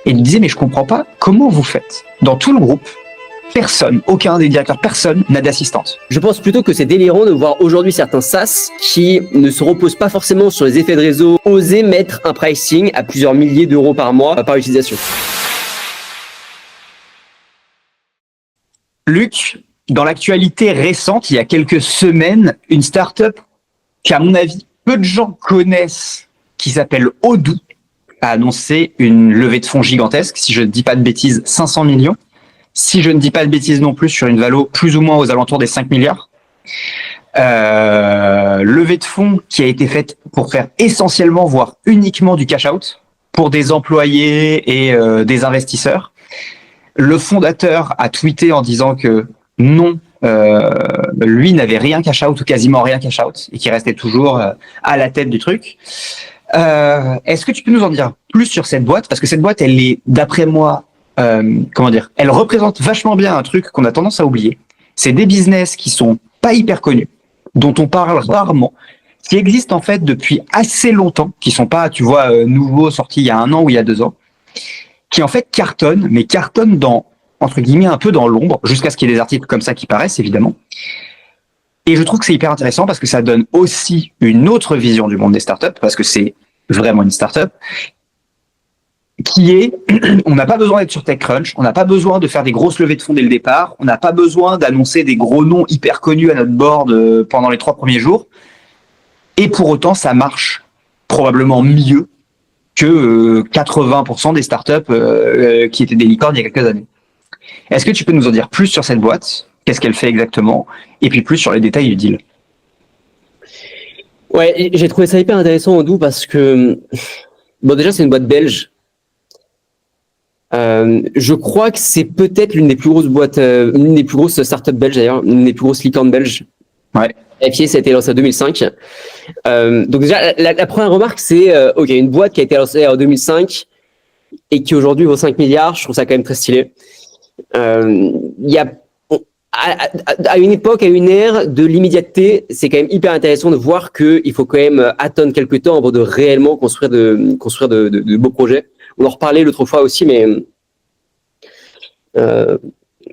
Et il me disait, mais je comprends pas comment vous faites. Dans tout le groupe, personne, aucun des directeurs, personne n'a d'assistante. Je pense plutôt que c'est délirant de voir aujourd'hui certains SaaS qui ne se reposent pas forcément sur les effets de réseau, oser mettre un pricing à plusieurs milliers d'euros par mois par utilisation. Luc, dans l'actualité récente, il y a quelques semaines, une startup qu'à mon avis, peu de gens connaissent, qui s'appelle Odoo, a annoncé une levée de fonds gigantesque, si je ne dis pas de bêtises, 500 millions. Si je ne dis pas de bêtises non plus, sur une valo plus ou moins aux alentours des 5 milliards. Levée de fonds qui a été faite pour faire essentiellement, voire uniquement du cash-out pour des employés et des investisseurs. Le fondateur a tweeté en disant que non, lui n'avait rien cash-out ou quasiment rien cash-out et qu'il restait toujours à la tête du truc. Est-ce que tu peux nous en dire plus sur cette boîte? Parce que cette boîte, elle est, d'après moi, elle représente vachement bien un truc qu'on a tendance à oublier. C'est des business qui sont pas hyper connus, dont on parle rarement, qui existent en fait depuis assez longtemps, qui sont pas, tu vois, nouveaux, sortis il y a 1 an ou il y a 2 ans, qui en fait cartonnent, mais cartonnent dans, entre guillemets, un peu dans l'ombre, jusqu'à ce qu'il y ait des articles comme ça qui paraissent, évidemment. Et je trouve que c'est hyper intéressant parce que ça donne aussi une autre vision du monde des startups, parce que c'est vraiment une startup, qui est, on n'a pas besoin d'être sur TechCrunch, on n'a pas besoin de faire des grosses levées de fonds dès le départ, on n'a pas besoin d'annoncer des gros noms hyper connus à notre board pendant les 3 premiers jours. Et pour autant, ça marche probablement mieux que 80% des startups qui étaient des licornes il y a quelques années. Est-ce que tu peux nous en dire plus sur cette boîte? Qu'est-ce qu'elle fait exactement? Et puis plus sur les détails du deal. Ouais, j'ai trouvé ça hyper intéressant, Odoo, parce que, bon, déjà, c'est une boîte belge. Je crois que c'est peut-être l'une des plus grosses boîtes, l'une des plus grosses startups belges d'ailleurs, l'une des plus grosses licornes belges. Ouais. FIA, ça a été lancé en 2005. Donc déjà, la première remarque, c'est ok, une boîte qui a été lancée en 2005 et qui aujourd'hui vaut 5 milliards. Je trouve ça quand même très stylé. Il y a à une époque, à une ère de l'immédiateté, c'est quand même hyper intéressant de voir que il faut quand même attendre quelques temps avant de réellement construire de beaux projets. On en reparlait l'autre fois aussi, mais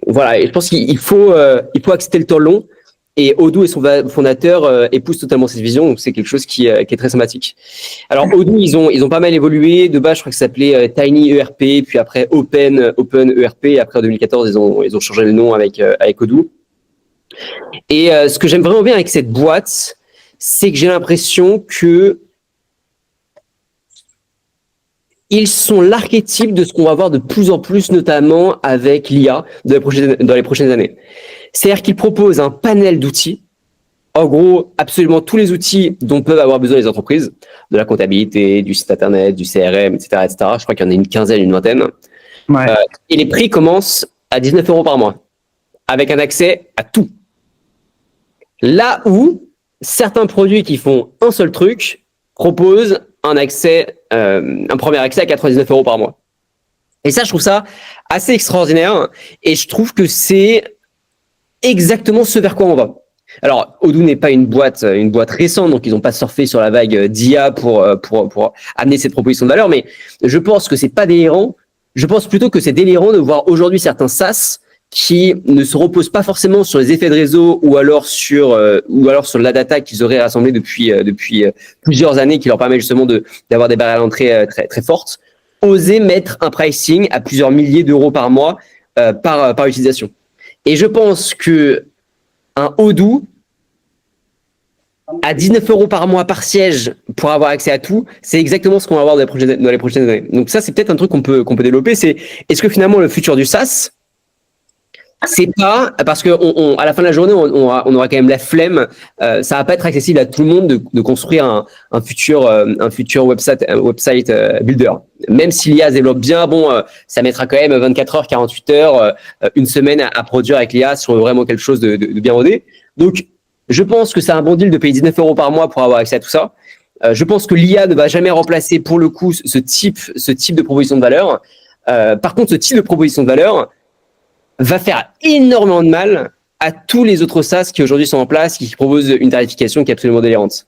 voilà. Et je pense qu'il faut accepter le temps long. Et Odoo et son fondateur épousent totalement cette vision, donc c'est quelque chose qui est très sympathique. Alors Odoo, ils ont pas mal évolué. De base, je crois que ça s'appelait Tiny ERP, puis après Open ERP. Et après en 2014, ils ont changé le nom avec Odoo. Et ce que j'aime vraiment bien avec cette boîte, c'est que j'ai l'impression que ils sont l'archétype de ce qu'on va voir de plus en plus, notamment avec l'IA dans les prochaines années. C'est-à-dire qu'ils proposent un panel d'outils, en gros, absolument tous les outils dont peuvent avoir besoin les entreprises, de la comptabilité, du site internet, du CRM, etc., etc. Je crois qu'il y en a une quinzaine, une vingtaine. Ouais. Et les prix commencent à 19 € par mois, avec un accès à tout. Là où certains produits qui font un seul truc proposent un premier accès à 99 € par mois. Et ça, je trouve ça assez extraordinaire. Et je trouve que c'est exactement ce vers quoi on va. Alors, Odoo n'est pas une boîte récente, donc ils n'ont pas surfé sur la vague d'IA pour amener cette proposition de valeur, mais je pense que c'est pas délirant. Je pense plutôt que c'est délirant de voir aujourd'hui certains SaaS qui ne se reposent pas forcément sur les effets de réseau ou alors sur la data qu'ils auraient rassemblée depuis plusieurs années, qui leur permet justement d'avoir des barrières à l'entrée très très fortes, oser mettre un pricing à plusieurs milliers d'euros par mois par utilisation. Et je pense que un Odoo à 19 € par mois par siège pour avoir accès à tout, c'est exactement ce qu'on va avoir dans les prochaines années. Donc ça, c'est peut-être un truc qu'on peut développer. C'est est-ce que finalement le futur du SaaS, c'est pas parce que à la fin de la journée, on aura quand même la flemme. Ça va pas être accessible à tout le monde de construire un futur website builder. Même si l'IA se développe bien, ça mettra quand même 24 heures, 48 heures, une semaine à produire avec l'IA si on veut vraiment quelque chose de bien rodé. Donc, je pense que c'est un bon deal de payer 19 € par mois pour avoir accès à tout ça. Je pense que l'IA ne va jamais remplacer pour le coup ce type de proposition de valeur. Par contre, ce type de proposition de valeur va faire énormément de mal à tous les autres SaaS qui aujourd'hui sont en place, qui proposent une tarification qui est absolument délirante.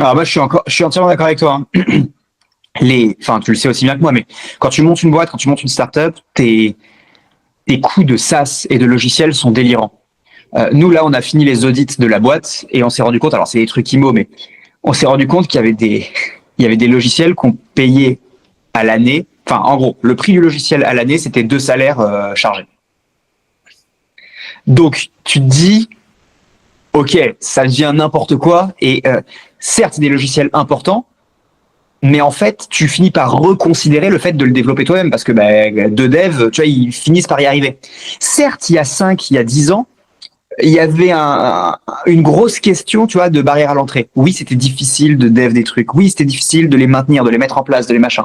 Alors moi, je suis entièrement d'accord avec toi. enfin, tu le sais aussi bien que moi, mais quand tu montes une boîte, quand tu montes une startup, tes coûts de SaaS et de logiciels sont délirants. Nous, là, on a fini les audits de la boîte et on s'est rendu compte, alors c'est des trucs IMO, mais on s'est rendu compte qu'il y avait il y avait des logiciels qu'on payait à l'année. Enfin, en gros, le prix du logiciel à l'année, c'était 2 salaires chargés. Donc, tu te dis, ok, ça devient n'importe quoi. Et certes, des logiciels importants, mais en fait, tu finis par reconsidérer le fait de le développer toi-même parce que deux devs, tu vois, ils finissent par y arriver. Certes, il y a 5, il y a 10 ans, il y avait une grosse question, tu vois, de barrière à l'entrée. Oui, c'était difficile de dev des trucs. Oui, c'était difficile de les maintenir, de les mettre en place, de les machins.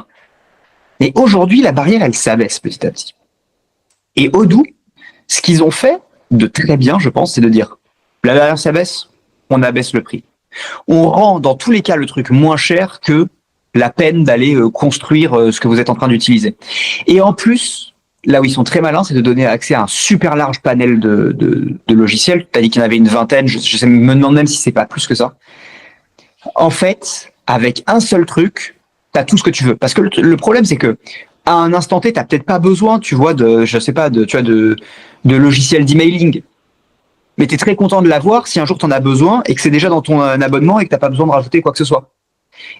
Mais aujourd'hui, la barrière, elle s'abaisse petit à petit. Et Odoo, ce qu'ils ont fait de très bien, je pense, c'est de dire, la barrière s'abaisse, on abaisse le prix. On rend, dans tous les cas, le truc moins cher que la peine d'aller construire ce que vous êtes en train d'utiliser. Et en plus, là où ils sont très malins, c'est de donner accès à un super large panel de logiciels. Tu as dit qu'il y en avait une vingtaine, je me demande même si c'est pas plus que ça. En fait, avec un seul truc, tu as tout ce que tu veux. Parce que le problème, c'est que à un instant T, tu n'as peut-être pas besoin, tu vois, de logiciels d'emailing. Mais tu es très content de l'avoir si un jour tu en as besoin et que c'est déjà dans ton abonnement et que tu n'as pas besoin de rajouter quoi que ce soit.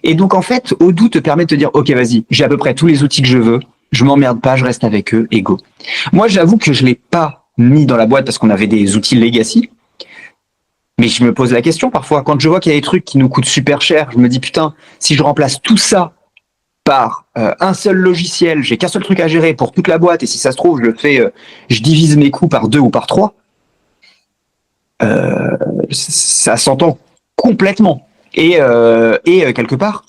Et donc, en fait, Odoo te permet de te dire, OK, vas-y, j'ai à peu près tous les outils que je veux, je m'emmerde pas, je reste avec eux et go. Moi, j'avoue que je l'ai pas mis dans la boîte parce qu'on avait des outils legacy. Mais je me pose la question parfois, quand je vois qu'il y a des trucs qui nous coûtent super cher, je me dis, putain, si je remplace tout ça par un seul logiciel, j'ai qu'un seul truc à gérer pour toute la boîte, et si ça se trouve, je divise mes coûts par 2 ou par 3, ça s'entend complètement. Et quelque part,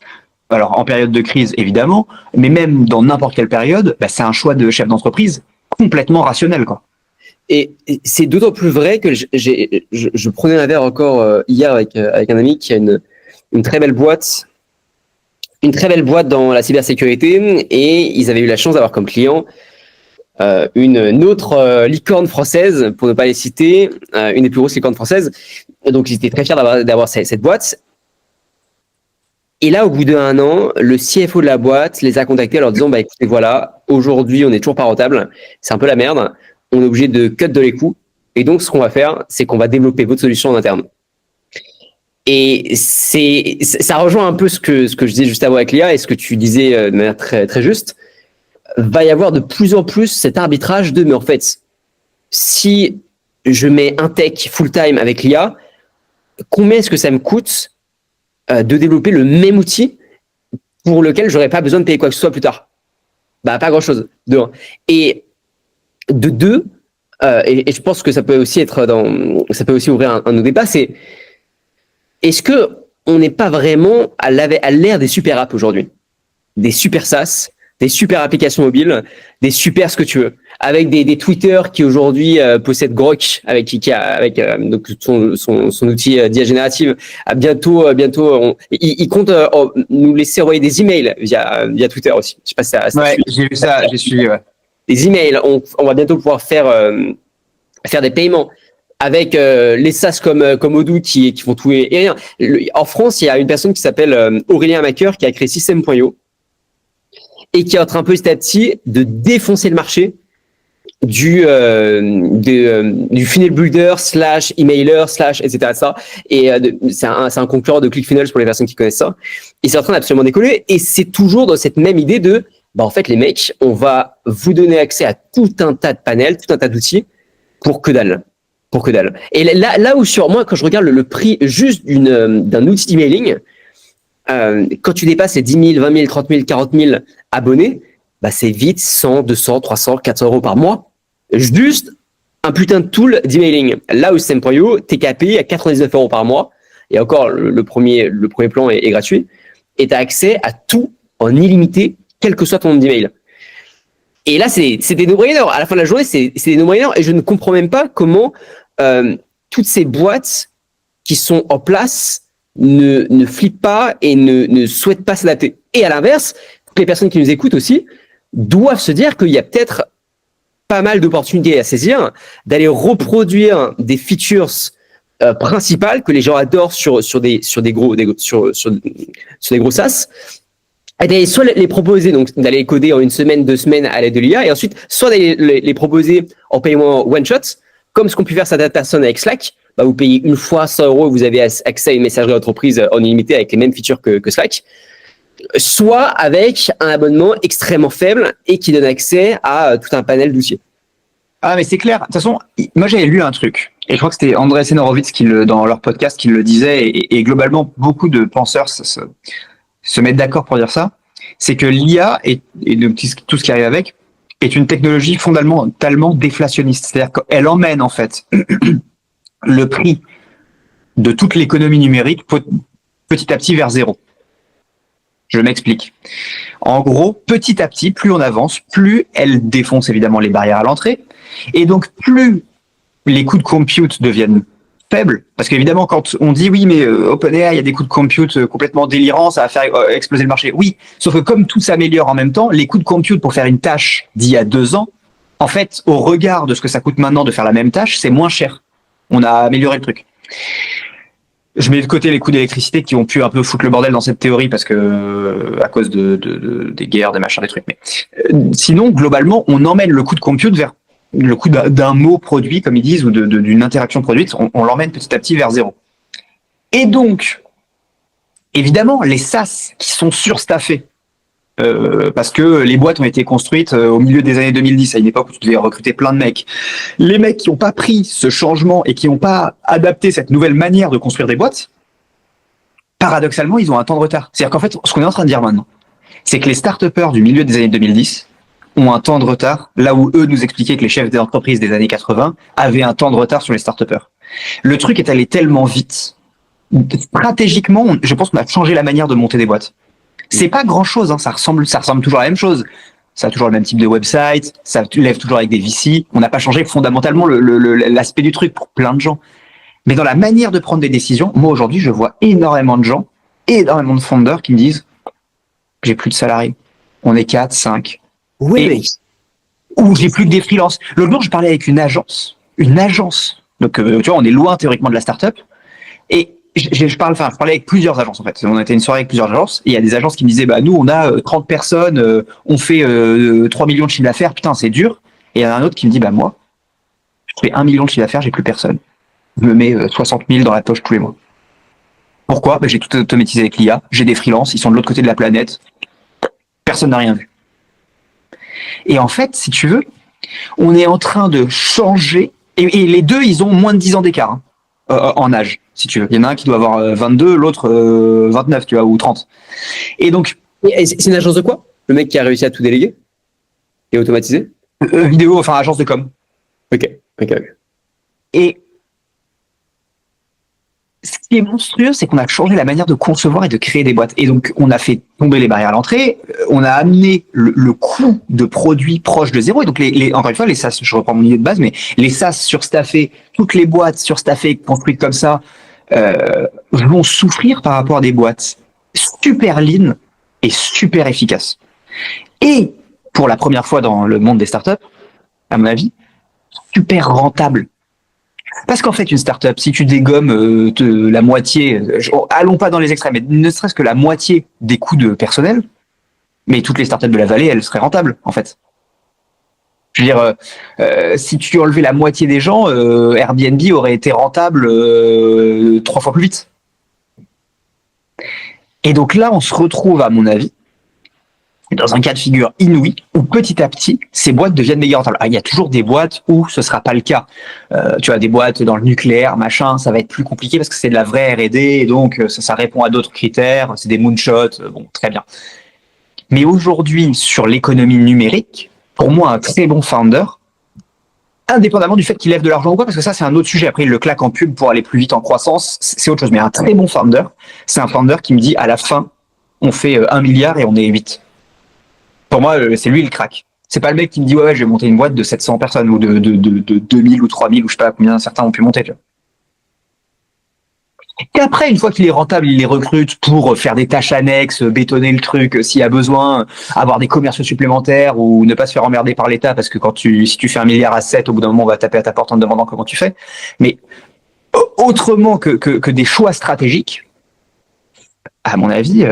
alors en période de crise évidemment, mais même dans n'importe quelle période, c'est un choix de chef d'entreprise complètement rationnel, quoi. Et c'est d'autant plus vrai que je prenais un verre encore hier avec un ami qui a une très belle boîte, dans la cybersécurité, et ils avaient eu la chance d'avoir comme client une autre licorne française, pour ne pas les citer, une des plus grosses licornes françaises. Donc ils étaient très fiers d'avoir cette boîte. Et là, au bout d'1 an, le CFO de la boîte les a contactés en leur disant, écoutez, voilà, aujourd'hui, on n'est toujours pas rentable, c'est un peu la merde, on est obligé de cut de les coûts. Et donc, ce qu'on va faire, c'est qu'on va développer votre solution en interne. Et ça rejoint un peu ce que je disais juste avant avec l'IA et ce que tu disais de manière très, très juste. Va y avoir de plus en plus cet arbitrage de, mais en fait, si je mets un tech full-time avec l'IA, combien est-ce que ça me coûte de développer le même outil pour lequel j'aurais pas besoin de payer quoi que ce soit plus tard? Pas grand-chose, de 1. Et de 2, et je pense que ça peut aussi ouvrir un autre débat, c'est est-ce que on n'est pas vraiment à l'ère des super apps aujourd'hui, des super SaaS, des super applications mobiles, des super ce que tu veux, avec des Twitter qui aujourd'hui possèdent Grok, avec donc son outil d'IA générative. Bientôt, il compte nous laisser envoyer des emails via Twitter aussi. Je sais pas si ça. Ouais, j'ai vu ça, j'ai suivi. Ouais. Des emails, on va bientôt pouvoir faire des paiements avec les SaaS comme Odoo qui font tout et rien. En France, il y a une personne qui s'appelle Aurélien Macker qui a créé System.io et qui est en train petit à petit de défoncer le marché du funnel builder / emailer / etc. Ça. Et c'est un concurrent de ClickFunnels pour les personnes qui connaissent ça. Et c'est en train d'absolument décoller. Et c'est toujours dans cette même idée de, en fait, les mecs, on va vous donner accès à tout un tas de panels, tout un tas d'outils pour que dalle. Et là où sur moi, quand je regarde le prix juste d'un outil d'emailing, quand tu dépasses les 10 000, 20 000, 30 000, 40 000 abonnés, c'est vite 100, 200, 300, 400 euros par mois. Juste un putain de tool d'emailing. Là où System.io, t'es capé à 99 euros par mois. Et encore, le premier plan est gratuit. Et tu as accès à tout en illimité, quel que soit ton nombre d'emails. Et là, c'est des no-brainers. À la fin de la journée, c'est des no-brainers. Et je ne comprends même pas comment toutes ces boîtes qui sont en place ne flippent pas et ne souhaitent pas s'adapter. Et à l'inverse, les personnes qui nous écoutent aussi doivent se dire qu'il y a peut-être pas mal d'opportunités à saisir, d'aller reproduire des features principales que les gens adorent sur des gros SaaS soit les proposer, donc d'aller coder en 1 semaine, 2 semaines à l'aide de l'IA, et ensuite, soit d'aller les proposer en paiement one shot, comme ce qu'ont pu faire certaines personnes avec Slack. Bah, vous payez une fois 100 € et vous avez accès à une messagerie d'entreprise en illimité avec les mêmes features que Slack. Soit avec un abonnement extrêmement faible et qui donne accès à tout un panel d'outils. Ah, mais c'est clair. De toute façon, moi, j'avais lu un truc. Et je crois que c'était Andreessen Horowitz dans leur podcast qui le disait. Et globalement, beaucoup de penseurs se mettent d'accord pour dire ça. C'est que l'IA et tout ce qui arrive avec est une technologie fondamentalement déflationniste. C'est-à-dire qu'elle emmène, en fait, le prix de toute l'économie numérique petit à petit vers zéro. Je m'explique. En gros, petit à petit, plus on avance, plus elle défonce évidemment les barrières à l'entrée. Et donc, plus les coûts de compute deviennent faibles, parce qu'évidemment, quand on dit oui, mais OpenAI, il y a des coûts de compute complètement délirants, ça va faire exploser le marché. Oui, sauf que comme tout s'améliore en même temps, les coûts de compute pour faire une tâche d'il y a 2 ans, en fait, au regard de ce que ça coûte maintenant de faire la même tâche, c'est moins cher. On a amélioré le truc. Je mets de côté les coûts d'électricité qui ont pu un peu foutre le bordel dans cette théorie parce que à cause des guerres, des machins, des trucs. Mais sinon, globalement, on emmène le coût de compute vers le coût d'un mot produit, comme ils disent, ou d'une interaction produite. On l'emmène petit à petit vers zéro. Et donc, évidemment, les SaaS qui sont surstaffés, parce que les boîtes ont été construites au milieu des années 2010, à une époque où tu devais recruter plein de mecs. Les mecs qui n'ont pas pris ce changement et qui n'ont pas adapté cette nouvelle manière de construire des boîtes, paradoxalement, ils ont un temps de retard. C'est-à-dire qu'en fait, ce qu'on est en train de dire maintenant, c'est que les start-upers du milieu des années 2010 ont un temps de retard, là où eux nous expliquaient que les chefs d'entreprise des années 80 avaient un temps de retard sur les start-upers. Le truc est allé tellement vite. Stratégiquement, je pense qu'on a changé la manière de monter des boîtes. C'est pas grand chose, hein, ça ressemble toujours à la même chose. Ça a toujours le même type de website, ça lève toujours avec des VC. On n'a pas changé fondamentalement l'aspect du truc pour plein de gens. Mais dans la manière de prendre des décisions, moi aujourd'hui, je vois énormément de gens, énormément de founders qui me disent j'ai plus de salariés. On est 4, 5. Oui, Ou j'ai plus que des freelances. L'autre jour, je parlais avec une agence. Donc, tu vois, on est loin théoriquement de la startup. Et je parlais avec plusieurs agences, en fait. On a été une soirée avec plusieurs agences. Et il y a des agences qui me disaient, bah, nous, on a 30 personnes, on fait 3 millions de chiffre d'affaires. Putain, c'est dur. Et il y en a un autre qui me dit, bah, moi, je fais 1 million de chiffre d'affaires, j'ai plus personne. Je me mets 60 000 dans la poche tous les mois. Pourquoi? Bah, j'ai tout automatisé avec l'IA. J'ai des freelances, ils sont de l'autre côté de la planète. Personne n'a rien vu. Et en fait, si tu veux, on est en train de changer. Et les deux, ils ont moins de 10 ans d'écart, hein, en âge, si tu veux. Il y en a un qui doit avoir 22, l'autre 29, tu vois, ou 30. Et donc. C'est une agence de quoi? Le mec qui a réussi à tout déléguer et automatiser? Vidéo, enfin, agence de com. Ok. Et ce qui est monstrueux, c'est qu'on a changé la manière de concevoir et de créer des boîtes. Et donc, on a fait tomber les barrières à l'entrée, on a amené le coût de produits proche de zéro. Et donc, encore une fois, les SaaS, je reprends mon idée de base, mais les SaaS surstaffés, toutes les boîtes surstaffées construites comme ça, vont souffrir par rapport à des boîtes super lean et super efficaces. Et pour la première fois dans le monde des startups, à mon avis, super rentable. Parce qu'en fait, une startup, si tu dégommes la moitié, allons pas dans les extrêmes, mais ne serait-ce que la moitié des coûts de personnel, mais toutes les startups de la vallée, elles seraient rentables, en fait. Je veux dire, si tu enlevais la moitié des gens, Airbnb aurait été rentable 3 fois plus vite. Et donc là, on se retrouve, à mon avis, dans un cas de figure inouï, où petit à petit, ces boîtes deviennent méga rentables. Ah, il y a toujours des boîtes où ce sera pas le cas. Tu as des boîtes dans le nucléaire, machin, ça va être plus compliqué parce que c'est de la vraie R&D, et donc ça répond à d'autres critères, c'est des moonshots, bon, très bien. Mais aujourd'hui, sur l'économie numérique, pour moi, un très bon founder, indépendamment du fait qu'il lève de l'argent ou quoi, parce que ça, c'est un autre sujet. Après, il le claque en pub pour aller plus vite en croissance, c'est autre chose. Mais un très bon founder, c'est un founder qui me dit, à la fin, on fait 1 milliard et on est 8. Pour moi, c'est lui le crack. C'est pas le mec qui me dit, ouais, je vais monter une boîte de 700 personnes ou de 2000 ou 3000 ou je sais pas combien certains ont pu monter. Tu vois. Et après, une fois qu'il est rentable, il les recrute pour faire des tâches annexes, bétonner le truc s'il y a besoin, avoir des commerciaux supplémentaires ou ne pas se faire emmerder par l'État parce que si tu fais 1 milliard à 7, au bout d'un moment, on va taper à ta porte en te demandant comment tu fais. Mais autrement que des choix stratégiques, à mon avis,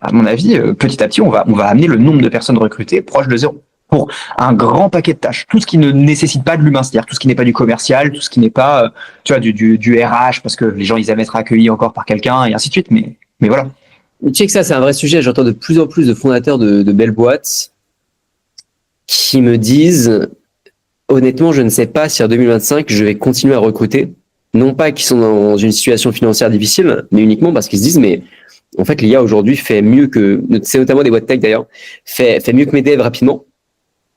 à mon avis, petit à petit, on va amener le nombre de personnes recrutées proche de zéro. Pour un grand paquet de tâches. Tout ce qui ne nécessite pas de l'humain, c'est-à-dire tout ce qui n'est pas du commercial, tout ce qui n'est pas, tu vois, du RH, parce que les gens, ils aiment être accueillis encore par quelqu'un, et ainsi de suite. Mais voilà. Tu sais que ça, c'est un vrai sujet. J'entends de plus en plus de fondateurs de belles boîtes qui me disent, honnêtement, je ne sais pas si en 2025, je vais continuer à recruter. Non pas qu'ils sont dans une situation financière difficile, mais uniquement parce qu'ils se disent, mais en fait, l'IA aujourd'hui fait mieux que, c'est notamment des boîtes tech d'ailleurs, fait mieux que mes devs rapidement.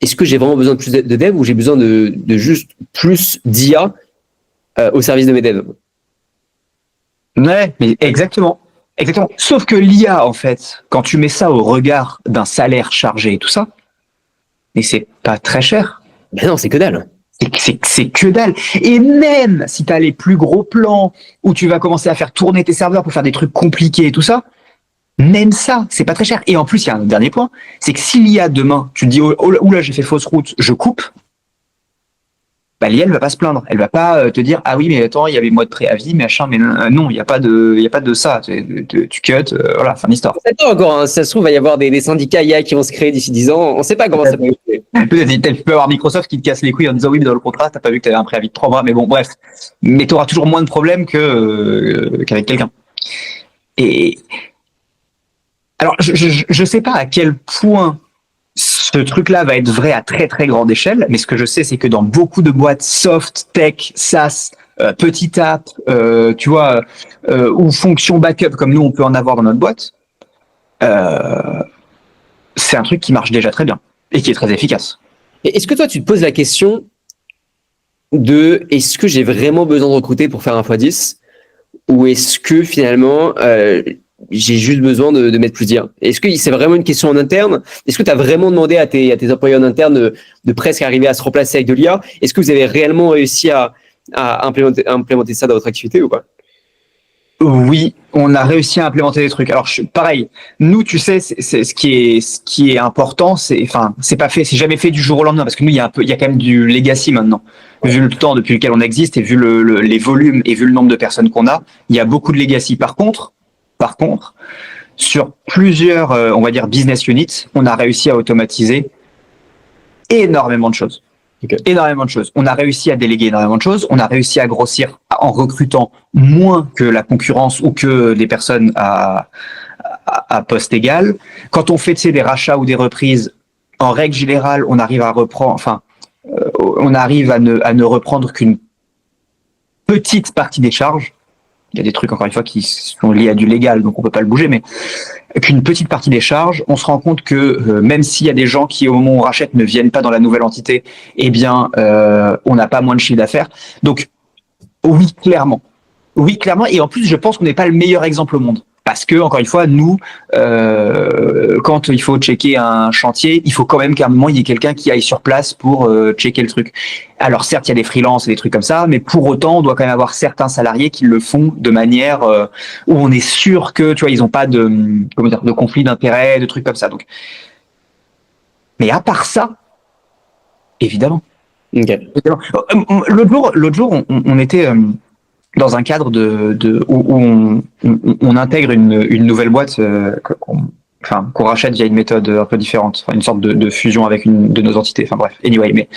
Est-ce que j'ai vraiment besoin de plus de devs ou j'ai besoin de juste plus d'IA au service de mes devs? Ouais, mais exactement. Exactement. Sauf que l'IA, en fait, quand tu mets ça au regard d'un salaire chargé et tout ça, mais c'est pas très cher. Ben non, c'est que dalle. C'est que dalle. Et même si tu as les plus gros plans où tu vas commencer à faire tourner tes serveurs pour faire des trucs compliqués et tout ça, même ça, c'est pas très cher. Et en plus, il y a un dernier point, c'est que s'il y a demain, tu te dis, oh là, j'ai fait fausse route, je coupe, bah, l'IA, elle va pas se plaindre. Elle va pas te dire, ah oui, mais attends, il y avait mois de préavis, machin, mais non, il y a pas de ça. Tu cut, voilà, fin d'histoire. Attends encore, hein, ça se trouve, il va y avoir des syndicats IA qui vont se créer d'ici 10 ans. On sait pas comment ça va être. Peut-être tu peux avoir Microsoft qui te casse les couilles en disant, oui, mais dans le contrat, t'as pas vu que t'avais un préavis de 3 mois, mais bon, bref. Mais tu auras toujours moins de problèmes qu'avec quelqu'un. Et, alors, je sais pas à quel point ce truc-là va être vrai à très très grande échelle, mais ce que je sais, c'est que dans beaucoup de boîtes soft, tech, SaaS, petite app, tu vois, ou fonction backup comme nous on peut en avoir dans notre boîte, c'est un truc qui marche déjà très bien et qui est très efficace. Et est-ce que toi, tu te poses la question de est-ce que j'ai vraiment besoin de recruter pour faire un x10 ou est-ce que finalement j'ai juste besoin de mettre plus d'IA? Est-ce que c'est vraiment une question en interne? Est-ce que tu as vraiment demandé à tes employés en interne de presque arriver à se remplacer avec de l'IA? Est-ce que vous avez réellement réussi à implémenter ça dans votre activité ou pas? Oui, on a réussi à implémenter des trucs. Alors pareil, nous, tu sais, c'est ce qui est important, c'est pas fait, c'est jamais fait du jour au lendemain parce que nous, il y a quand même du legacy maintenant. Vu le temps depuis lequel on existe et vu les volumes et vu le nombre de personnes qu'on a, il y a beaucoup de legacy. Par contre, sur plusieurs, on va dire business units, on a réussi à automatiser énormément de choses. Okay. Énormément de choses. On a réussi à déléguer énormément de choses. On a réussi à grossir en recrutant moins que la concurrence ou que des personnes à poste égal. Quand on fait des rachats ou des reprises, en règle générale, on arrive à reprendre, on arrive à ne reprendre qu'une petite partie des charges. Il y a des trucs, encore une fois, qui sont liés à du légal, donc on peut pas le bouger, mais qu'une petite partie des charges, on se rend compte que même s'il y a des gens qui, au moment où on rachète, ne viennent pas dans la nouvelle entité, eh bien, on n'a pas moins de chiffre d'affaires. Donc, oui, clairement. Oui, clairement. Et en plus, je pense qu'on n'est pas le meilleur exemple au monde. Parce que, encore une fois, nous, quand il faut checker un chantier, il faut quand même qu'à un moment, il y ait quelqu'un qui aille sur place pour checker le truc. Alors, certes, il y a des freelances et des trucs comme ça, mais pour autant, on doit quand même avoir certains salariés qui le font de manière où on est sûr que, tu vois, ils n'ont pas de conflit d'intérêts, de trucs comme ça. Donc, mais à part ça, évidemment. Okay. Évidemment. L'autre jour, on était dans un cadre où on intègre une nouvelle boîte qu'on rachète via une méthode un peu différente, une sorte de fusion avec une de nos entités. Enfin bref, anyway, mais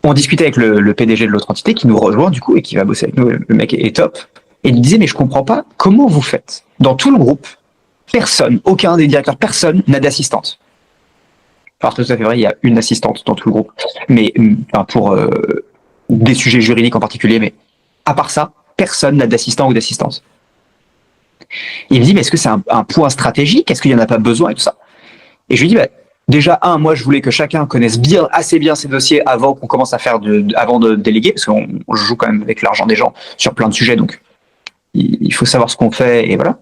on discutait avec le PDG de l'autre entité qui nous rejoint du coup et qui va bosser avec nous. Le mec est top. Et il disait mais je comprends pas comment vous faites. Dans tout le groupe, personne, aucun des directeurs, personne n'a d'assistante. Alors tout à fait vrai, il y a une assistante dans tout le groupe, mais pour des sujets juridiques en particulier, mais à part ça, personne n'a d'assistant ou d'assistante. Il me dit, mais est-ce que c'est un point stratégique? Est-ce qu'il n'y en a pas besoin et tout ça? Et je lui dis, déjà, moi, je voulais que chacun connaisse assez bien ses dossiers avant qu'on commence à faire avant de déléguer, parce qu'on joue quand même avec l'argent des gens sur plein de sujets, donc il faut savoir ce qu'on fait, et voilà.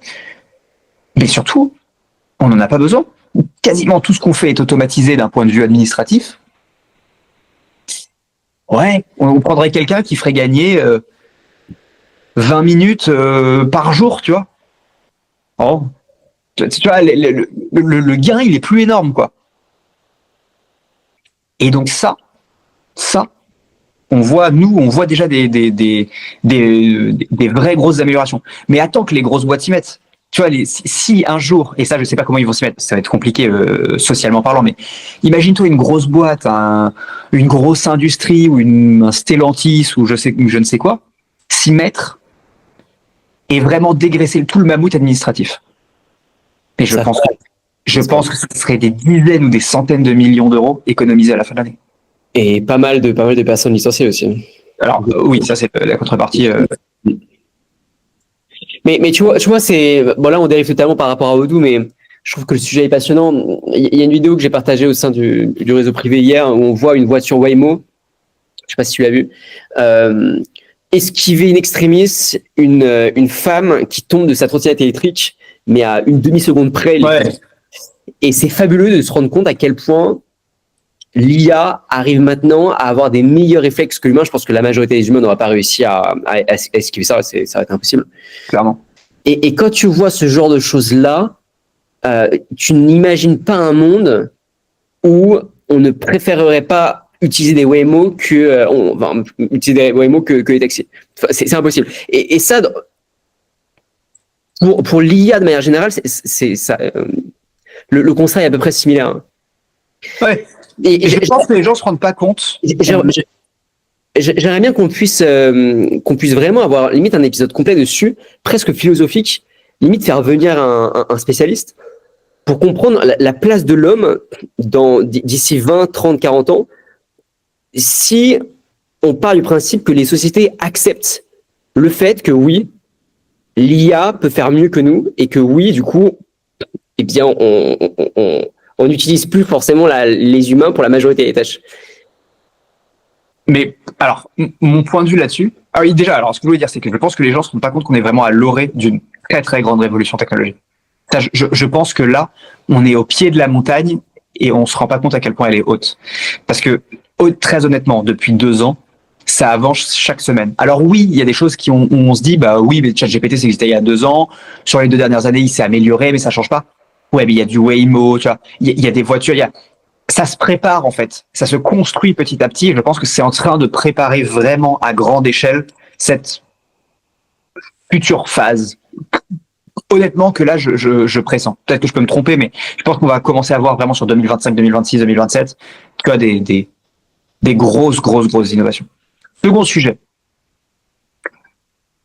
Mais surtout, on n'en a pas besoin. Quasiment tout ce qu'on fait est automatisé d'un point de vue administratif. Ouais, on prendrait quelqu'un qui ferait gagner 20 minutes par jour, tu vois. Oh, tu vois, le gain, il est plus énorme, quoi. Et donc ça, on voit déjà des vraies grosses améliorations. Mais attends que les grosses boîtes s'y mettent. tu vois, si un jour, et ça je sais pas comment ils vont s'y mettre, ça va être compliqué socialement parlant, mais imagine-toi une grosse boîte, une grosse industrie ou un Stellantis ou je ne sais quoi, s'y mettre et vraiment dégraisser tout le mammouth administratif. Et je pense que ce serait des dizaines ou des centaines de millions d'euros économisés à la fin de l'année. Et pas mal de personnes licenciées aussi. Alors oui, ça c'est la contrepartie. Mais tu vois, c'est bon là on dérive totalement par rapport à Odoo, mais je trouve que le sujet est passionnant. Il y a une vidéo que j'ai partagée au sein du réseau privé hier où on voit une voiture Waymo. Je sais pas si tu l'as vu. Esquiver in extremis une femme qui tombe de sa trottinette électrique, mais à une demi-seconde près. Ouais. Et c'est fabuleux de se rendre compte à quel point l'IA arrive maintenant à avoir des meilleurs réflexes que l'humain. Je pense que la majorité des humains n'aura pas réussi à esquiver ça. Ça va être impossible. Clairement. Et quand tu vois ce genre de choses-là, tu n'imagines pas un monde où on ne préférerait pas utiliser des Waymo utiliser des Waymo que les taxis. Enfin, c'est impossible. Et ça, pour l'IA de manière générale, c'est ça. Le constat est à peu près similaire. Hein. Ouais. Et je pense que les gens se rendent pas compte. J'aimerais bien qu'on puisse vraiment avoir limite un épisode complet dessus, presque philosophique, limite faire venir un spécialiste pour comprendre la place de l'homme d'ici 20, 30, 40 ans, si on part du principe que les sociétés acceptent le fait que oui, l'IA peut faire mieux que nous et que oui, du coup, eh bien, on n'utilise plus forcément les humains pour la majorité des tâches. Mais alors, mon point de vue là-dessus, oui, déjà, alors ce que je voulais dire, c'est que je pense que les gens ne se rendent pas compte qu'on est vraiment à l'orée d'une très très grande révolution technologique. Ça, je pense que là, on est au pied de la montagne et on se rend pas compte à quel point elle est haute. Parce que, très honnêtement, depuis 2 ans, ça avance chaque semaine. Alors oui, il y a des choses où on se dit, bah oui, mais ChatGPT, ça existait il y a 2 ans. Sur les 2 dernières années, il s'est amélioré, mais ça change pas. Ouais, mais il y a du Waymo, tu vois. Il y a des voitures, ça se prépare en fait, ça se construit petit à petit. Je pense que c'est en train de préparer vraiment à grande échelle cette future phase. Honnêtement que là, je pressens. Peut-être que je peux me tromper, mais je pense qu'on va commencer à voir vraiment sur 2025, 2026, 2027 des grosses innovations. Second sujet.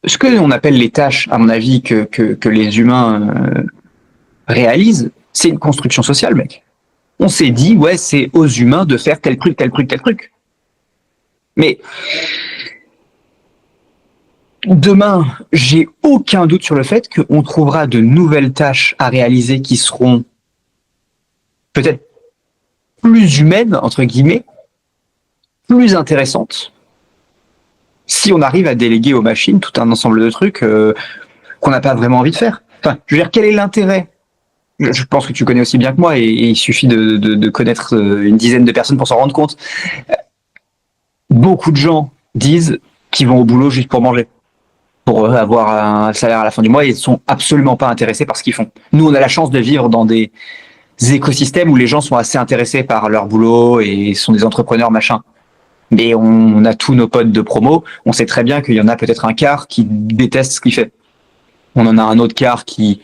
Ce que on appelle les tâches, à mon avis, que les humains réalisent, c'est une construction sociale, mec. On s'est dit, ouais, c'est aux humains de faire tel truc. Mais demain, j'ai aucun doute sur le fait qu'on trouvera de nouvelles tâches à réaliser qui seront peut-être plus humaines, entre guillemets, plus intéressantes, si on arrive à déléguer aux machines tout un ensemble de trucs qu'on n'a pas vraiment envie de faire. Enfin, je veux dire, quel est l'intérêt ? Je pense que tu connais aussi bien que moi, et il suffit de connaître une dizaine de personnes pour s'en rendre compte. Beaucoup de gens disent qu'ils vont au boulot juste pour manger, pour avoir un salaire à la fin du mois, et ils ne sont absolument pas intéressés par ce qu'ils font. Nous, on a la chance de vivre dans des écosystèmes où les gens sont assez intéressés par leur boulot et sont des entrepreneurs, machin. Mais on a tous nos potes de promo, on sait très bien qu'il y en a peut-être un quart qui déteste ce qu'il fait. On en a un autre quart qui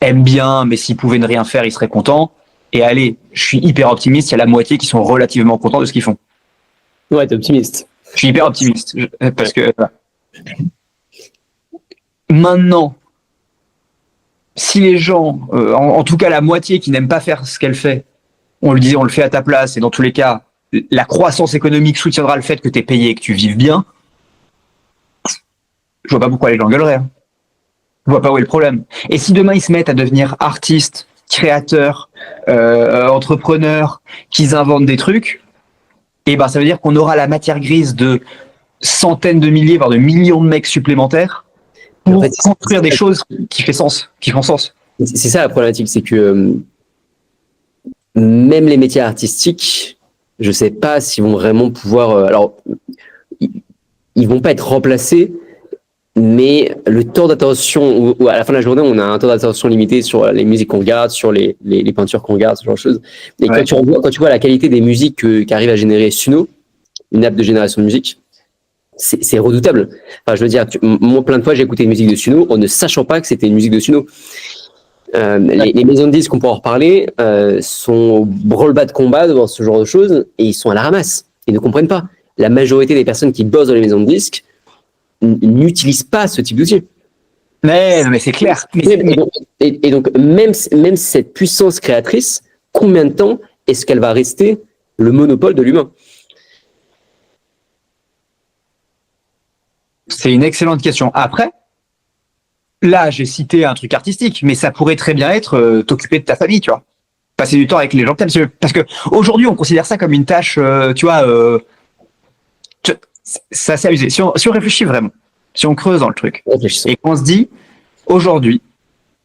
aime bien, mais s'il pouvait ne rien faire, il serait content. Et allez, je suis hyper optimiste, il y a la moitié qui sont relativement contents de ce qu'ils font. Ouais, t'es optimiste. Je suis hyper optimiste, parce que maintenant, si les gens, en tout cas la moitié qui n'aime pas faire ce qu'elle fait, on le fait à ta place, et dans tous les cas, la croissance économique soutiendra le fait que tu es payé et que tu vives bien, je vois pas pourquoi les gens gueuleraient. Hein. Je vois pas où est le problème. Et si demain ils se mettent à devenir artistes, créateurs, entrepreneurs, qu'ils inventent des trucs, et ben ça veut dire qu'on aura la matière grise de centaines de milliers, voire de millions de mecs supplémentaires pour en fait, construire des choses qui font sens. C'est ça la problématique, c'est que même les métiers artistiques, je sais pas s'ils vont vraiment pouvoir. Alors, ils vont pas être remplacés. Mais le temps d'attention, à la fin de la journée, on a un temps d'attention limité sur les musiques qu'on regarde, sur les peintures qu'on regarde, ce genre de choses. Et ouais. Quand tu vois la qualité des musiques qu'arrive à générer Suno, une app de génération de musique, c'est redoutable. Enfin, je veux dire, moi, plein de fois, j'ai écouté une musique de Suno en ne sachant pas que c'était une musique de Suno. Les maisons de disques, on peut en reparler, sont au branle-bas de combat devant ce genre de choses et ils sont à la ramasse. Ils ne comprennent pas. La majorité des personnes qui bossent dans les maisons de disques n'utilisent pas ce type d'outil. Mais c'est clair. Et donc, même cette puissance créatrice, combien de temps est-ce qu'elle va rester le monopole de l'humain? C'est une excellente question. Après, là, j'ai cité un truc artistique, mais ça pourrait très bien être t'occuper de ta famille, tu vois. Passer du temps avec les gens que t'aimes. Parce que aujourd'hui, on considère ça comme une tâche, tu vois, ça c'est abusé. Si on réfléchit vraiment, si on creuse dans le truc, et qu'on se dit, aujourd'hui,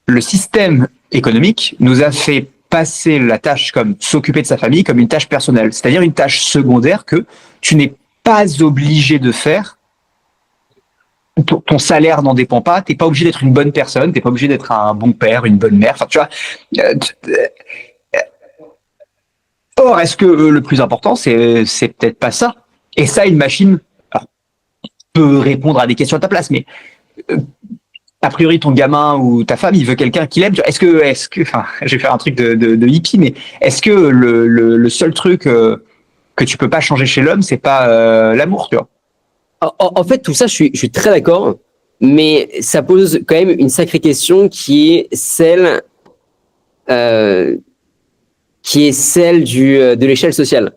le système économique nous a fait passer la tâche comme s'occuper de sa famille comme une tâche personnelle, c'est-à-dire une tâche secondaire que tu n'es pas obligé de faire. Ton salaire n'en dépend pas, t'es pas obligé d'être une bonne personne, t'es pas obligé d'être un bon père, une bonne mère, enfin tu vois. Or, est-ce que le plus important, c'est peut-être pas ça? Et ça, une machine alors, peut répondre à des questions à ta place, mais a priori, ton gamin ou ta femme, il veut quelqu'un qu'il aime. Est-ce que, enfin, je vais faire un truc de hippie, mais est-ce que le seul truc que tu peux pas changer chez l'homme, c'est pas l'amour, tu vois? En fait, tout ça, je suis très d'accord, mais ça pose quand même une sacrée question qui est celle de l'échelle sociale.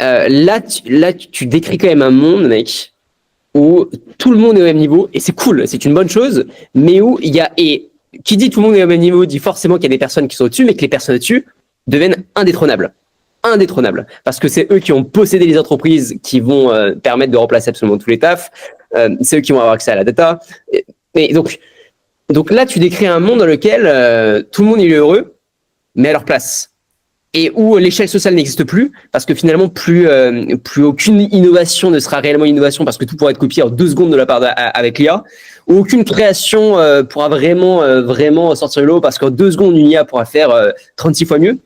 Là, tu décris quand même un monde, mec, où tout le monde est au même niveau, et c'est cool, c'est une bonne chose, mais où il y a, et qui dit tout le monde est au même niveau, dit forcément qu'il y a des personnes qui sont au-dessus, mais que les personnes au-dessus deviennent indétrônables. Parce que c'est eux qui ont possédé les entreprises qui vont permettre de remplacer absolument tous les tafs, c'est eux qui vont avoir accès à la data, et donc là, tu décris un monde dans lequel tout le monde est heureux, mais à leur place. Et où l'échelle sociale n'existe plus, parce que finalement, plus aucune innovation ne sera réellement innovation, parce que tout pourra être copié en 2 secondes de la part avec l'IA, ou aucune création pourra vraiment sortir de l'eau, parce qu'en 2 secondes, une IA pourra faire 36 fois mieux.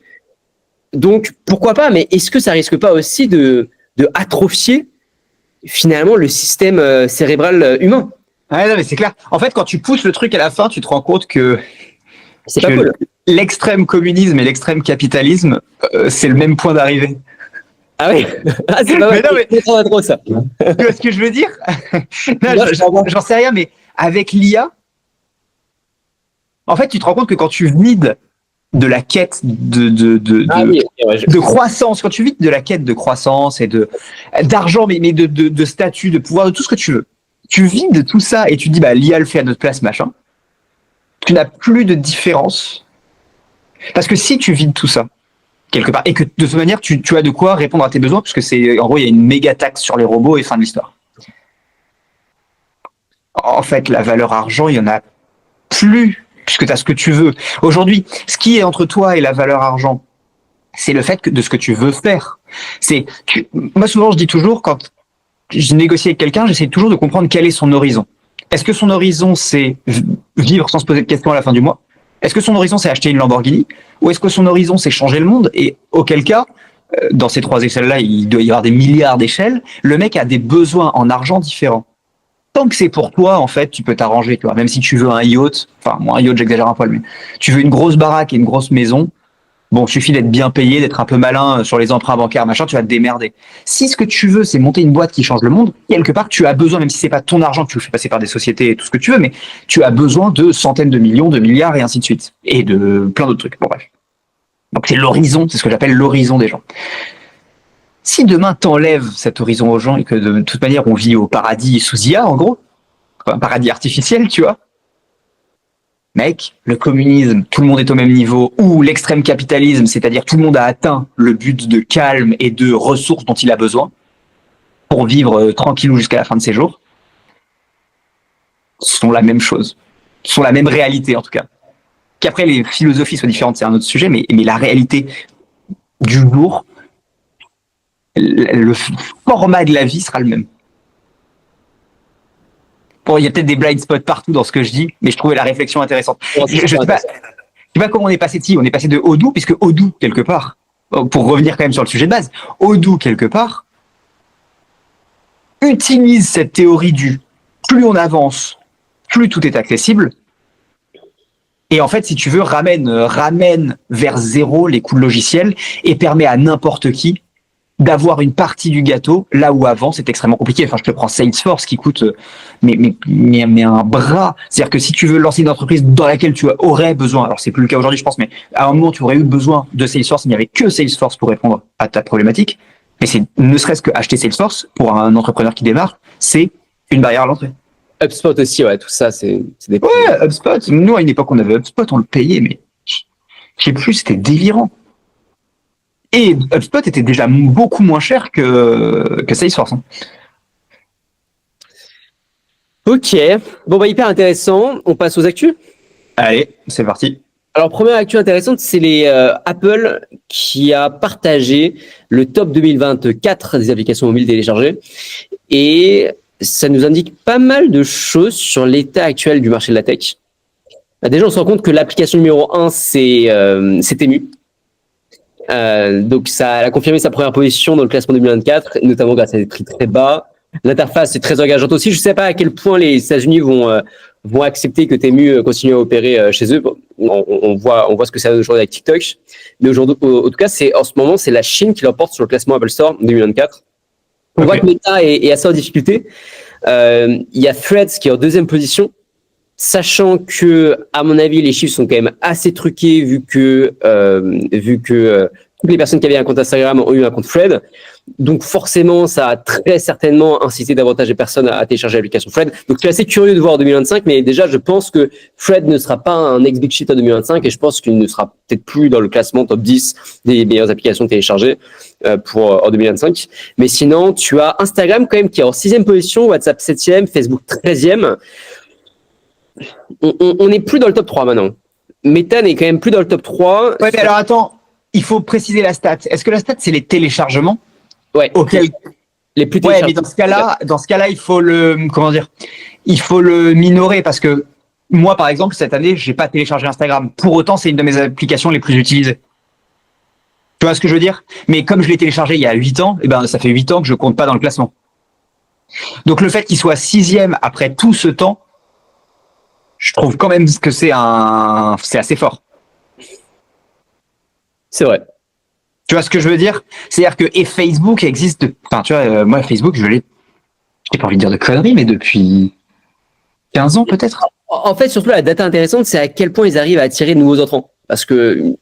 Donc, pourquoi pas, mais est-ce que ça risque pas aussi de atrophier finalement le système cérébral humain? Ouais, non, mais c'est clair. En fait, quand tu pousses le truc à la fin, tu te rends compte que c'est pas cool. L'extrême communisme et l'extrême capitalisme, c'est le même point d'arrivée. Ah oui, c'est pas mal. Mais trop ça. Tu vois ce que je veux dire? J'en sais rien, mais avec l'IA, en fait, tu te rends compte que quand tu vides de la quête de croissance, quand tu vides de la quête de croissance et d'argent, mais de statut, de pouvoir, de tout ce que tu veux, tu vides tout ça et tu dis, bah, l'IA le fait à notre place, machin. Tu n'as plus de différence. Parce que si tu vides tout ça, quelque part, et que de toute manière, tu as de quoi répondre à tes besoins, parce que c'est, en gros, il y a une méga taxe sur les robots et fin de l'histoire. En fait, la valeur argent, il y en a plus, puisque tu as ce que tu veux. Aujourd'hui, ce qui est entre toi et la valeur argent, c'est le fait de ce que tu veux faire. Moi, souvent, je dis toujours, quand je négocie avec quelqu'un, j'essaie toujours de comprendre quel est son horizon. Est-ce que son horizon, c'est vivre sans se poser de questions à la fin du mois? Est-ce que son horizon, c'est acheter une Lamborghini? Ou est-ce que son horizon, c'est changer le monde? Et auquel cas, dans ces 3 échelles-là, il doit y avoir des milliards d'échelles. Le mec a des besoins en argent différents. Tant que c'est pour toi, en fait, tu peux t'arranger, tu vois. Même si tu veux un yacht, enfin, moi, un yacht, j'exagère un poil, mais tu veux une grosse baraque et une grosse maison, bon, il suffit d'être bien payé, d'être un peu malin sur les emprunts bancaires, machin, tu vas te démerder. Si ce que tu veux, c'est monter une boîte qui change le monde, quelque part, tu as besoin, même si c'est pas ton argent que tu le fais passer par des sociétés et tout ce que tu veux, mais tu as besoin de centaines de millions, de milliards et ainsi de suite. Et de plein d'autres trucs. Bon, bref. Donc, c'est l'horizon, c'est ce que j'appelle l'horizon des gens. Si demain t'enlèves cet horizon aux gens et que de toute manière on vit au paradis sous IA, en gros, un paradis artificiel, tu vois, mec, le communisme, tout le monde est au même niveau, ou l'extrême capitalisme, c'est-à-dire tout le monde a atteint le but de calme et de ressources dont il a besoin pour vivre tranquillou jusqu'à la fin de ses jours, sont la même chose, sont la même réalité en tout cas. Qu'après les philosophies soient différentes, c'est un autre sujet, mais la réalité du jour, le format de la vie sera le même. Bon, il y a peut-être des blind spots partout dans ce que je dis, mais je trouvais la réflexion intéressante. Je sais pas comment on est passé de on est passé de Odoo, puisque Odoo, quelque part, pour revenir quand même sur le sujet de base, Odoo, quelque part, utilise cette théorie du plus on avance, plus tout est accessible. Et en fait, si tu veux, ramène vers zéro les coûts de logiciel et permet à n'importe qui d'avoir une partie du gâteau, là où avant c'était extrêmement compliqué. Enfin, je te prends Salesforce qui coûte mais un bras. C'est-à-dire que si tu veux lancer une entreprise dans laquelle tu aurais besoin, alors c'est plus le cas aujourd'hui, je pense, mais à un moment tu aurais eu besoin de Salesforce, il n'y avait que Salesforce pour répondre à ta problématique. Mais c'est ne serait-ce que acheter Salesforce pour un entrepreneur qui démarre, c'est une barrière à l'entrée. HubSpot aussi, ouais, tout ça, c'est des... Ouais, HubSpot. Nous, à une époque, on avait HubSpot, on le payait, mais je sais plus, c'était délirant. Et HubSpot était déjà beaucoup moins cher que Salesforce. Ok, bon bah hyper intéressant, on passe aux actus. Allez, c'est parti. Alors première actu intéressante, c'est les Apple qui a partagé le top 2024 des applications mobiles téléchargées et ça nous indique pas mal de choses sur l'état actuel du marché de la tech. Déjà, on se rend compte que l'application numéro 1, c'est Temu. Donc ça a confirmé sa première position dans le classement 2024, notamment grâce à des prix très bas. L'interface est très engageante aussi. Je ne sais pas à quel point les États-Unis vont accepter que Temu continue à opérer chez eux. On voit ce que ça donne aujourd'hui avec TikTok. Mais aujourd'hui, en tout cas, en ce moment, c'est la Chine qui l'emporte sur le classement Apple Store 2024. On voit que Meta est assez en difficulté. Il y a Threads qui est en deuxième position, sachant que, à mon avis, les chiffres sont quand même assez truqués vu que toutes les personnes qui avaient un compte Instagram ont eu un compte Thread. Donc forcément, ça a très certainement incité davantage de personnes à télécharger l'application Thread. Donc je suis assez curieux de voir en 2025, mais déjà je pense que Thread ne sera pas un next big shit en 2025 et je pense qu'il ne sera peut-être plus dans le classement top 10 des meilleures applications téléchargées en 2025. Mais sinon, tu as Instagram quand même qui est en 6e position, WhatsApp 7e, Facebook 13e. On n'est plus dans le top 3 maintenant. Meta n'est quand même plus dans le top 3. Ouais, mais alors attends, il faut préciser la stat. Est-ce que la stat, c'est les téléchargements? Ouais. Auquel... Les plus ouais, mais dans ce cas-là, il faut il faut le minorer parce que moi, par exemple, cette année, j'ai pas téléchargé Instagram. Pour autant, c'est une de mes applications les plus utilisées. Tu vois ce que je veux dire? Mais comme je l'ai téléchargé il y a 8 ans, eh ben, ça fait 8 ans que je compte pas dans le classement. Donc, le fait qu'il soit 6e après tout ce temps, je trouve quand même que c'est assez fort. C'est vrai. Tu vois ce que je veux dire? C'est-à-dire que et Facebook existe. Enfin, tu vois, moi Facebook, j'ai pas envie de dire de conneries, mais depuis 15 ans peut-être. En fait, surtout la data intéressante, c'est à quel point ils arrivent à attirer de nouveaux entrants. Parce que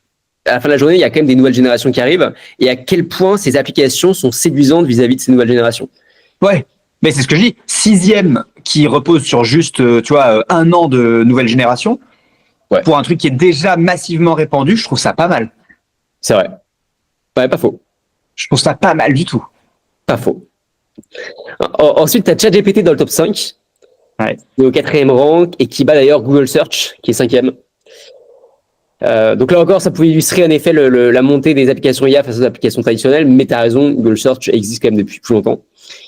à la fin de la journée, il y a quand même des nouvelles générations qui arrivent, et à quel point ces applications sont séduisantes vis-à-vis de ces nouvelles générations. Ouais, mais c'est ce que je dis. 6e qui repose sur juste, tu vois, 1 an de nouvelle génération. Ouais. Pour un truc qui est déjà massivement répandu, je trouve ça pas mal. C'est vrai. Ouais, pas faux. Je trouve ça pas mal du tout. Pas faux. Ensuite, tu as ChatGPT dans le top 5. Ouais. Qui est au 4e rang et qui bat d'ailleurs Google Search, qui est 5e. Donc là encore, ça pouvait illustrer en effet la montée des applications IA face aux applications traditionnelles, mais tu as raison, Google Search existe quand même depuis plus longtemps.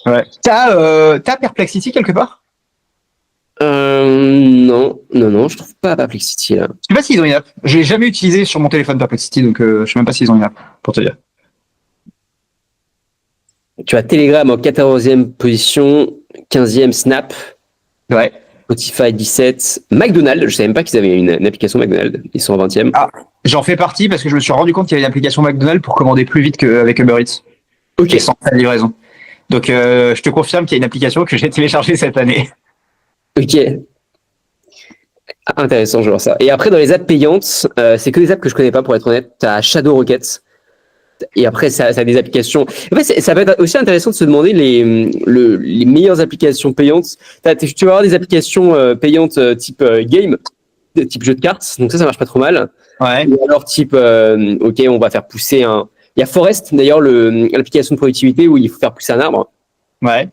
Ouais. T'as Perplexity quelque part? Non, je trouve pas Perplexity là. Je sais pas s'ils ont une app. Je l'ai jamais utilisé sur mon téléphone Perplexity, donc je sais même pas s'ils ont une app, pour te dire. Tu as Telegram en 14e position, 15e Snap. Ouais. Spotify 17, McDonald's, je savais même pas qu'ils avaient une application McDonald's, ils sont en 20e. Ah, j'en fais partie parce que je me suis rendu compte qu'il y avait une application McDonald's pour commander plus vite qu'avec Uber Eats. Ok. Et sans frais de livraison. Donc je te confirme qu'il y a une application que j'ai téléchargée cette année. Ok. Intéressant, je vois ça. Et après, dans les apps payantes, c'est que des apps que je connais pas pour être honnête. Tu as Shadow Rocket. Et après, ça a des applications. En fait, ça va être aussi intéressant de se demander les meilleures applications payantes. Tu vas avoir des applications payantes type game, type jeu de cartes. Donc ça marche pas trop mal. Ouais. Ou alors type, ok, on va faire pousser un... Il y a Forest, d'ailleurs, l'application de productivité où il faut faire pousser un arbre. Ouais.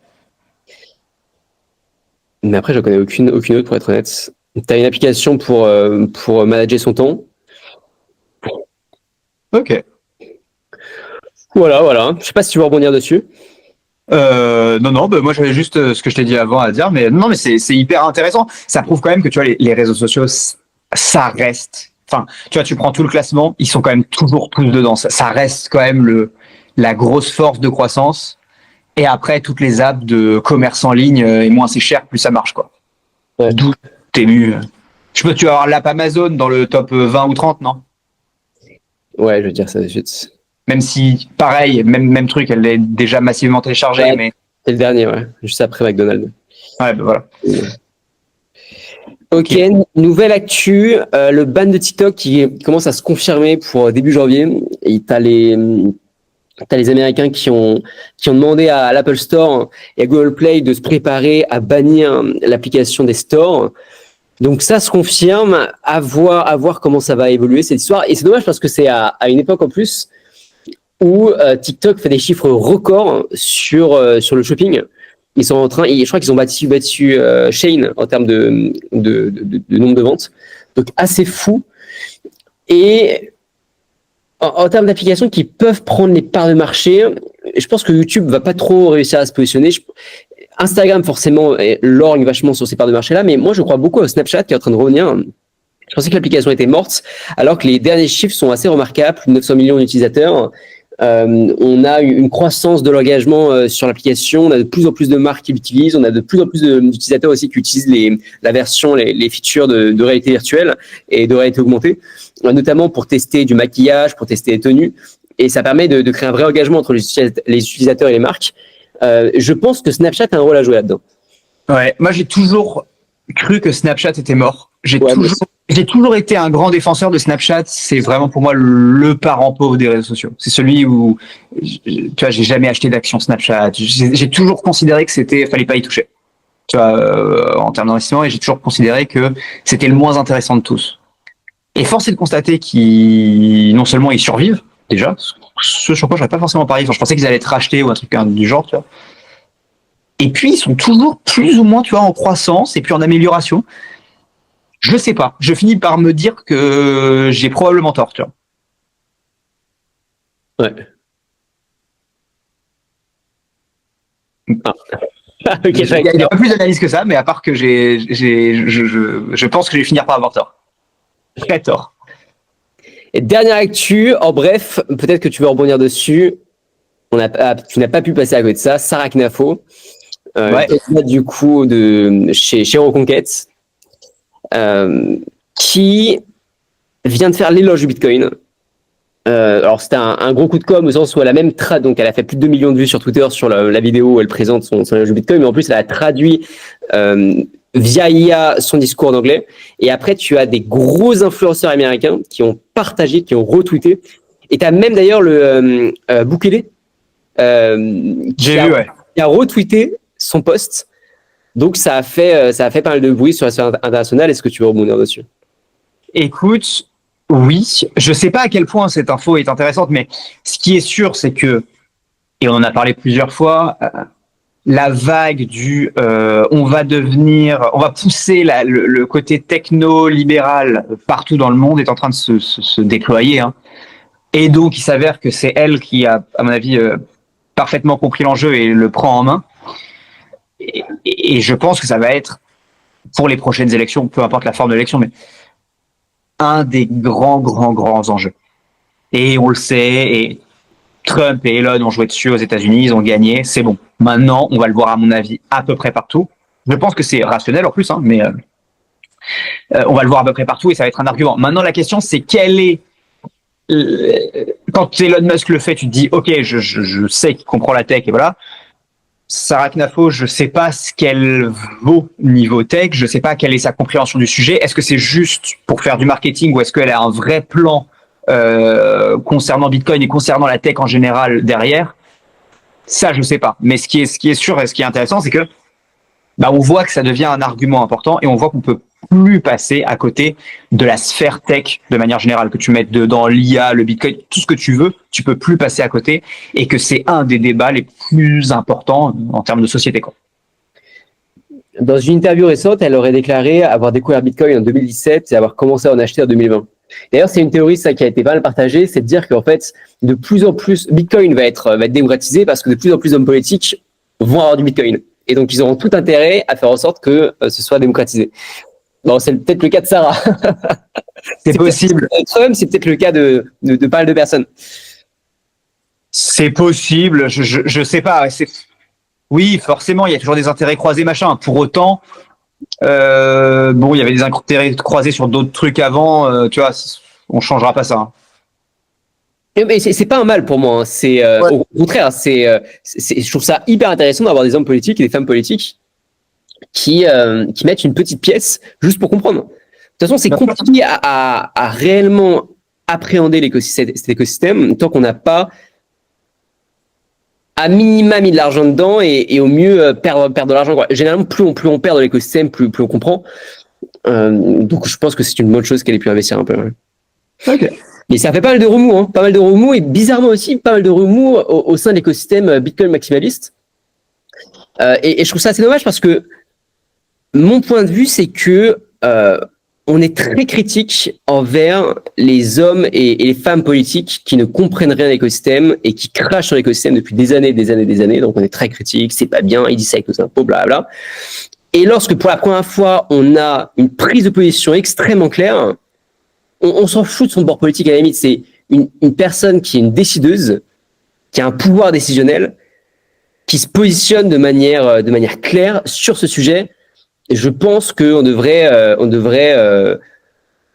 Mais après, je connais aucune autre, pour être honnête. Tu as une application pour manager son temps. Ok. Voilà. Je sais pas si tu veux rebondir dessus. Non, bah, moi j'avais juste ce que je t'ai dit avant à dire, mais non, mais c'est hyper intéressant. Ça prouve quand même que tu vois les réseaux sociaux, ça reste. Enfin, tu vois, tu prends tout le classement, ils sont quand même toujours tous dedans. Ça reste quand même la grosse force de croissance. Et après, toutes les apps de commerce en ligne, et moins c'est cher, plus ça marche, quoi. Ouais. D'où Temu. Tu vas avoir l'app Amazon dans le top 20 ou 30, non? Ouais, je veux dire ça de suite. Même si, pareil, même truc, elle est déjà massivement téléchargée, Ouais. mais C'est le dernier, ouais. Juste après McDonald's. ouais, ben voilà. Ok, nouvelle actu, le ban de TikTok qui commence à se confirmer pour début janvier. Et t'as les Américains qui ont demandé à l'Apple Store et à Google Play de se préparer à bannir l'application des stores. Donc ça se confirme, à voir comment ça va évoluer cette histoire. Et c'est dommage parce que c'est à une époque en plus où TikTok fait des chiffres records sur le shopping. Ils sont en train, je crois qu'ils ont battu Shein en termes de nombre de ventes. Donc assez fou. Et en termes d'applications qui peuvent prendre les parts de marché, je pense que YouTube va pas trop réussir à se positionner. Instagram forcément lorgne vachement sur ces parts de marché là, mais moi je crois beaucoup à Snapchat qui est en train de revenir. Je pensais que l'application était morte, alors que les derniers chiffres sont assez remarquables, plus de 900 millions d'utilisateurs. On a une croissance de l'engagement sur l'application, on a de plus en plus de marques qui l'utilisent, on a de plus en plus d'utilisateurs aussi qui utilisent la version, les features de réalité virtuelle et de réalité augmentée, notamment pour tester du maquillage, pour tester les tenues, et ça permet de créer un vrai engagement entre les utilisateurs et les marques. Je pense que Snapchat a un rôle à jouer là-dedans. Ouais, moi j'ai toujours cru que Snapchat était mort. J'ai toujours été un grand défenseur de Snapchat. C'est vraiment pour moi le parent pauvre des réseaux sociaux. C'est celui où, tu vois, j'ai jamais acheté d'action Snapchat. J'ai toujours considéré que fallait pas y toucher. Tu vois, en termes d'investissement, et j'ai toujours considéré que c'était le moins intéressant de tous. Et force est de constater non seulement ils survivent déjà, ce sur quoi j'aurais pas forcément parié. Enfin, je pensais qu'ils allaient être rachetés ou un truc du genre, tu vois. Et puis ils sont toujours plus ou moins, tu vois, en croissance et puis en amélioration. Je sais pas. Je finis par me dire que j'ai probablement tort, tu vois. Ouais. Ah. Okay, il n'y a pas plus d'analyse que ça, mais à part que je pense que je vais finir par avoir tort. Très tort. Et dernière actu, en bref, peut-être que tu veux rebondir dessus. Tu n'as pas pu passer à côté de ça. Sarah Knafo, Ouais. du coup de chez Reconquête, qui vient de faire l'éloge du Bitcoin. Alors c'était un gros coup de com' au sens où elle a même donc elle a fait plus de 2 millions de vues sur Twitter sur la vidéo où elle présente son éloge du Bitcoin, mais en plus elle a traduit via IA son discours en anglais. Et après tu as des gros influenceurs américains qui ont partagé, qui ont retweeté. Et tu as même d'ailleurs le Bukele qui a retweeté son post. Donc ça a fait pas mal de bruit sur la scène internationale. Est-ce que tu veux rebondir dessus? Écoute, oui, je sais pas à quel point cette info est intéressante, mais ce qui est sûr, c'est que, et on en a parlé plusieurs fois, la vague on va pousser le côté techno-libéral partout dans le monde est en train de se déployer. Hein. Et donc, il s'avère que c'est elle qui a, à mon avis, parfaitement compris l'enjeu et le prend en main. Et je pense que ça va être, pour les prochaines élections, peu importe la forme de l'élection, mais un des grands enjeux. Et on le sait, et Trump et Elon ont joué dessus aux États-Unis, ils ont gagné, c'est bon. Maintenant, on va le voir à mon avis à peu près partout. Je pense que c'est rationnel en plus, hein, mais on va le voir à peu près partout et ça va être un argument. Maintenant, la question, c'est quand Elon Musk le fait, tu te dis, ok, je sais qu'il comprend la tech et voilà. Sarah Knafo, je sais pas ce qu'elle vaut niveau tech, je sais pas quelle est sa compréhension du sujet. Est-ce que c'est juste pour faire du marketing ou est-ce qu'elle a un vrai plan concernant Bitcoin et concernant la tech en général derrière? Ça, je sais pas. Mais ce qui est sûr et ce qui est intéressant, c'est que on voit que ça devient un argument important et on voit qu'on peut plus passer à côté de la sphère tech de manière générale, que tu mettes dedans l'IA, le Bitcoin, tout ce que tu veux, tu peux plus passer à côté et que c'est un des débats les plus importants en termes de société, quoi. Dans une interview récente, elle aurait déclaré avoir découvert Bitcoin en 2017 et avoir commencé à en acheter en 2020. D'ailleurs, c'est une théorie ça qui a été pas mal partagée, c'est de dire qu'en fait, de plus en plus, Bitcoin va être démocratisé parce que de plus en plus d'hommes politiques vont avoir du Bitcoin. Et donc, ils auront tout intérêt à faire en sorte que ce soit démocratisé. Bon, c'est peut-être le cas de Sarah. C'est possible. Trump, c'est peut-être le cas de pas mal de personnes. C'est possible. Je sais pas. Oui, forcément, il y a toujours des intérêts croisés, machin. Pour autant, bon, il y avait des intérêts croisés sur d'autres trucs avant. Tu vois, on changera pas ça. Hein. Mais c'est pas un mal pour moi. Hein. C'est au contraire, je trouve ça hyper intéressant d'avoir des hommes politiques et des femmes politiques qui mettent une petite pièce juste pour comprendre. De toute façon, c'est compliqué à réellement appréhender cet écosystème tant qu'on n'a pas à minima mis de l'argent dedans et au mieux perdre de l'argent. Quoi. Généralement, plus on perd de l'écosystème, plus on comprend. Donc, je pense que c'est une bonne chose qu'elle ait pu investir un peu. Ouais. Ok. Et ça fait pas mal de remous, hein, pas mal de remous et bizarrement aussi pas mal de remous au sein de l'écosystème Bitcoin maximaliste. Et je trouve ça assez dommage parce que mon point de vue, c'est que on est très critique envers les hommes et les femmes politiques qui ne comprennent rien à l'écosystème et qui crachent sur l'écosystème depuis des années. Donc on est très critique, c'est pas bien, ils disent ça avec nos impôts, blablabla. Et lorsque pour la première fois on a une prise de position extrêmement claire, on s'en fout de son bord politique à la limite. C'est une personne qui est une décideuse, qui a un pouvoir décisionnel, qui se positionne de manière claire sur ce sujet. Et je pense qu'on devrait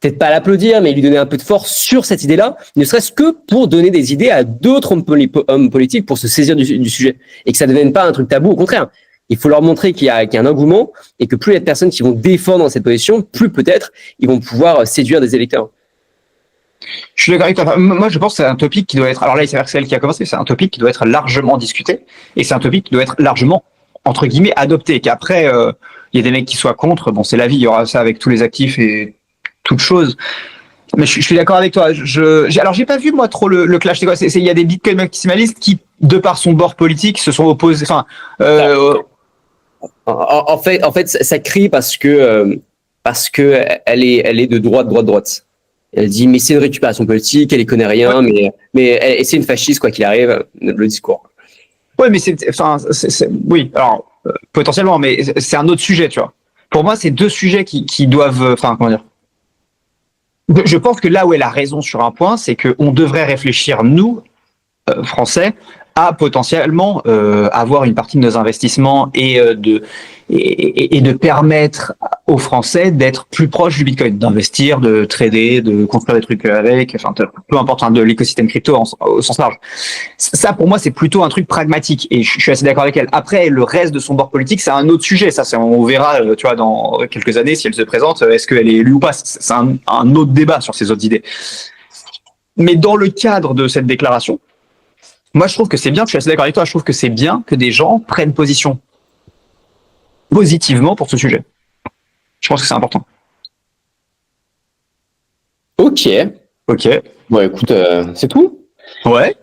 peut-être pas l'applaudir, mais lui donner un peu de force sur cette idée-là, ne serait-ce que pour donner des idées à d'autres hommes politiques pour se saisir du sujet. Et que ça ne devienne pas un truc tabou, au contraire. Il faut leur montrer qu'il y a un engouement et que plus il y a de personnes qui vont défendre cette position, plus peut-être ils vont pouvoir séduire des électeurs. Je suis d'accord avec toi. Moi, je pense que c'est un topic qui doit être. Alors là, il s'avère que c'est elle qui a commencé. C'est un topic qui doit être largement discuté et c'est un topic qui doit être largement entre guillemets adopté. Qu'après, il y a des mecs qui soient contre. Bon, c'est la vie. Il y aura ça avec tous les actifs et toutes choses. Mais je suis d'accord avec toi. Alors, j'ai pas vu moi trop le clash. C'est quoi ? Il y a des Bitcoin maximalistes qui, de par son bord politique, se sont opposés. Enfin, en fait, ça crie parce que elle est de droite. Elle dit mais c'est une récupération politique, elle y connaît rien, mais c'est une fasciste quoi qu'il arrive, le discours. Ouais, mais oui. Alors potentiellement, mais c'est un autre sujet, tu vois. Pour moi, c'est deux sujets qui doivent. Enfin, comment dire ? Je pense que là où elle a raison sur un point, c'est qu'on devrait réfléchir, nous, Français, à potentiellement avoir une partie de nos investissements et de permettre aux Français d'être plus proches du Bitcoin, d'investir, de trader, de construire des trucs avec, enfin peu importe de l'écosystème crypto au sens large. Ça pour moi c'est plutôt un truc pragmatique et je suis assez d'accord avec elle. Après le reste de son bord politique c'est un autre sujet, ça on verra tu vois dans quelques années si elle se présente, est-ce qu'elle est élue ou pas, c'est un autre débat sur ces autres idées. Mais dans le cadre de cette déclaration, moi, je trouve que c'est bien, je suis assez d'accord avec toi, je trouve que c'est bien que des gens prennent position positivement pour ce sujet. Je pense que c'est important. Ok. Bon, écoute, c'est tout. Ouais.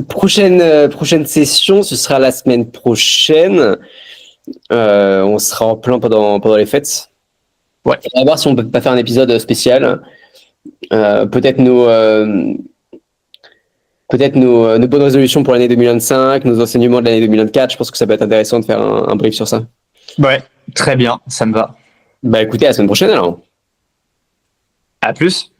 Prochaine session, ce sera la semaine prochaine. On sera en plein pendant les fêtes. Ouais. On va voir si on peut pas faire un épisode spécial. Peut-être nos bonnes résolutions pour l'année 2025, nos enseignements de l'année 2024. Je pense que ça peut être intéressant de faire un brief sur ça. Ouais, très bien, ça me va. Bah écoutez, à la semaine prochaine alors. À plus.